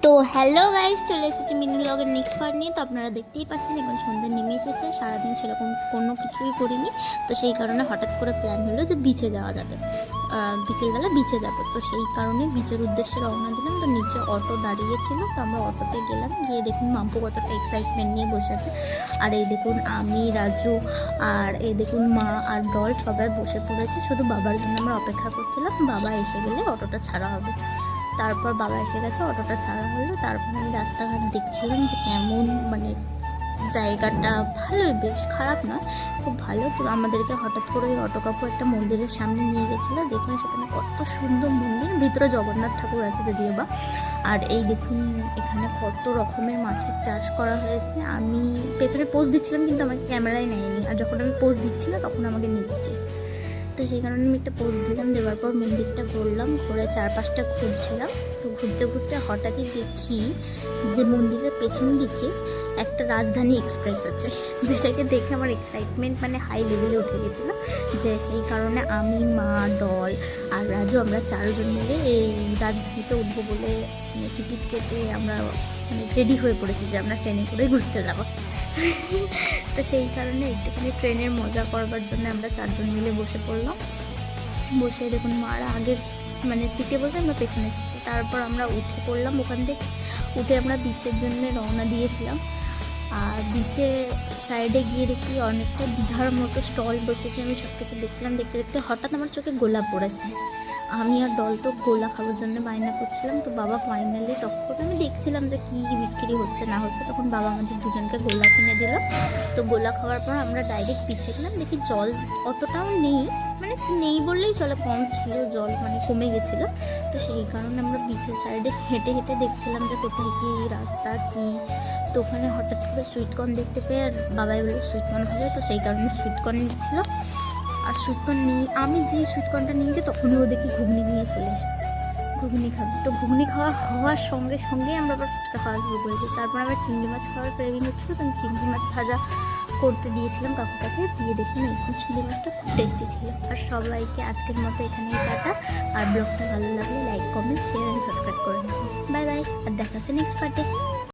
তো hello guys, চলে এসেছি মিনি ব্লগের নেক্সট পার্ট নিয়ে। তো আপনারা দেখতেই পাচ্ছেন এখন সন্ধ্যা নেমে এসেছে। সারাদিন সেরকম কোনো কিছুই করিনি, তো সেই কারণে হঠাৎ করে প্ল্যান হলো যে বিচে যাওয়া যাবে, বিকেলবেলা বিচে যাবো। তো সেই কারণে বিচের উদ্দেশ্যে রওনা দিলাম। তো নিচে অটো দাঁড়িয়েছিল, তো আমরা অটোতে গেলাম। গিয়ে দেখুন মাম্পু কতটা এক্সাইটমেন্ট নিয়ে বসে আছে। আর এই দেখুন আমি, রাজু, আর এই দেখুন মা আর ডল সবাই বসে পড়েছে। শুধু বাবার জন্য আমরা অপেক্ষা করছিলাম, বাবা এসে গেলে অটোটা ছাড়া হবে। তারপর বাবা এসে গেছে, অটোটা ছাড়া হলো। তারপর আমি রাস্তাঘাট দেখছিলাম যে কেমন, মানে জায়গাটা ভালোই, বেশ খারাপ না, খুব ভালো। তো আমাদেরকে হঠাৎ করে ওই অটো কাকু একটা মন্দিরের সামনে নিয়ে গেছিলো। দেখুন সেখানে কত সুন্দর মন্দির, ভিতরে জগন্নাথ ঠাকুর আছে যদিও বা। আর এই দেখুন এখানে কত রকমের মাছের চাষ করা হয়েছে। আমি পেছনে পোজ দিচ্ছিলাম কিন্তু আমাকে ক্যামেরায় নেয়নি, আর যখন আমি পোজ দিচ্ছিলাম তখন আমাকে নিচ্ছে। তো সেই কারণে আমি একটা পোজ দিলাম। দেওয়ার পর মন্দিরটা ঘুরলাম, ঘুরে চারপাশটা ঘুরছিলাম। তো ঘুরতে ঘুরতে হঠাৎই দেখি যে মন্দিরের পেছন দিকে একটা রাজধানী এক্সপ্রেস আছে, যেটাকে দেখে আমার এক্সাইটমেন্ট মানে হাই লেভেলে উঠে গেছিলো। যে সেই কারণে আমি, মা, ডল আর রাজু আমরা চারজন মিলে এই রাজধানীতে উঠবো বলে টিকিট কেটে আমরা মানে রেডি হয়ে পড়েছি যে আমরা ট্রেনে করে ঘুরতে যাবো। তো সেই কারণে একটুখানি ট্রেনের মজা করবার জন্য আমরা চারজন মিলে বসে পড়লাম। বসে দেখুন মারা আগের মানে সিটে বসে, আমরা পেছনের সিটে। তারপর আমরা উঠে পড়লাম ওখান থেকে। উঠে আমরা বিচের জন্য রওনা দিয়েছিলাম। আর বিচে সাইডে গিয়ে দেখি অনেকটা দীঘার মতো স্টল বসেছে। আমি সব কিছু দেখছিলাম, দেখতে দেখতে হঠাৎ আমার চোখে গোলা পড়েছে। আমি আর ডল তো গোলা খাওয়ার জন্য বায়না করছিলাম। তো বাবা ফাইনালি, তখন আমি দেখছিলাম যে কী বিক্রি হচ্ছে না হচ্ছে, তখন বাবা আমাদের দুজনকে গোলা কিনে দিল। তো গোলা খাওয়ার পর আমরা ডাইরেক্ট পিছে গেলাম। দেখি জল অতটাও নেই, মানে নেই বললেই চলে, কম ছিল জল, মানে কমে গেছিলো। তো সেই কারণে আমরা বিচের সাইডে হেঁটে হেঁটে দেখছিলাম যে কোথায় কী রাস্তা কী। তো ওখানে হঠাৎ করে সুইটকর্ন দেখতে পেয়ে আর বাবাই বলে সুইটকর্ন হবে, তো সেই কারণে সুইটকর্ন নিচ্ছিল। আর সুইটকর্ন নিয়ে আমি যে সুইটকর্নটা নিয়েছি তখনই ও দেখি ঘুগনি নিয়ে চলে এসেছে, ঘুগনি খাবে। তো ঘুগনি হওয়ার সঙ্গে সঙ্গে আমরা আবার ফুচকা খাওয়া শুরু করেছি। তারপর আমার চিংড়ি মাছ খাওয়ার ক্রেভিং হচ্ছিলো, তো আমি চিংড়ি মাছ ভাজা করতে দিয়েছিলাম কাকুটাকে। দিয়ে দেখুন এখন চিংড়ি মাছটা খুব টেস্টি ছিল। আর সবাইকে আজকের মতো এখানেই টাটা। আর ব্লগটা ভালো লাগলে like, comment, share and subscribe করে নেবেন। বাই বাই, আর দেখা হচ্ছে নেক্সট পার্টে।